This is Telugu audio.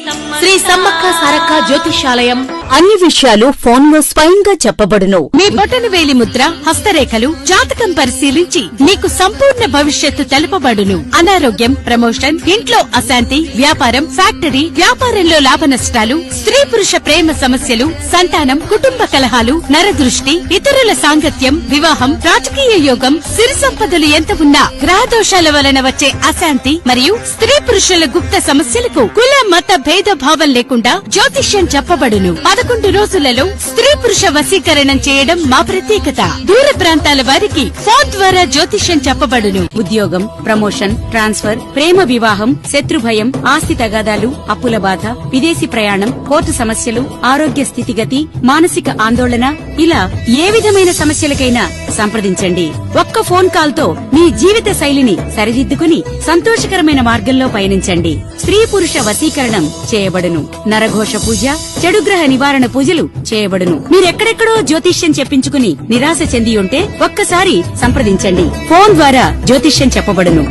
శ్రీ సమ్మక్క సారక్క జ్యోతిషాలయం. అన్ని విషయాలు ఫోన్ లో స్వయంగా చెప్పబడును. మీ బొటన వేలి ముద్ర, హస్తరేఖలు, జాతకం పరిశీలించి మీకు సంపూర్ణ భవిష్యత్తు తెలుపబడును. అనారోగ్యం, ప్రమోషన్, ఇంట్లో అశాంతి, వ్యాపారం, ఫ్యాక్టరీ, వ్యాపారంలో లాభ నష్టాలు, స్త్రీ పురుష ప్రేమ సమస్యలు, సంతానం, కుటుంబ కలహాలు, నరదృష్టి, ఇతరుల సాంగత్యం, వివాహం, రాజకీయ యోగం, సిరి సంపదలు ఎంత ఉన్నా గ్రహదోషాల వలన వచ్చే అశాంతి మరియు స్త్రీ పురుషుల గుప్త సమస్యలకు కుల మత భేద భావం లేకుండా జ్యోతిష్యం చెప్పబడును. 11 రోజులలో స్త్రీ పురుష వశీకరణం చేయడం మా ప్రత్యేకత. దూర ప్రాంతాల వారికి ఫోన్ ద్వారా జ్యోతిష్యం చెప్పబడును. ఉద్యోగం, ప్రమోషన్, ట్రాన్స్ఫర్, ప్రేమ వివాహం, శత్రు భయం, ఆస్తి తగాదాలు, అప్పుల బాధ, విదేశీ ప్రయాణం, కోర్టు సమస్యలు, ఆరోగ్య స్థితిగతి, మానసిక ఆందోళన, ఇలా ఏ విధమైన సమస్యలకైనా సంప్రదించండి. ఒక్క ఫోన్ కాల్ తో మీ జీవిత శైలిని సరిదిద్దుకుని సంతోషకరమైన మార్గంలో పయనించండి. స్త్రీ పురుష వశీకరణం చేయబడును. నరఘోష పూజ, చెడుగ్రహ నివారణ పూజలు చేయబడును. మీరెక్కడెక్కడో జ్యోతిష్యం చెప్పించుకుని నిరాశ చెంది ఉంటే ఒక్కసారి సంప్రదించండి. ఫోన్ ద్వారా జ్యోతిష్యం చెప్పబడును.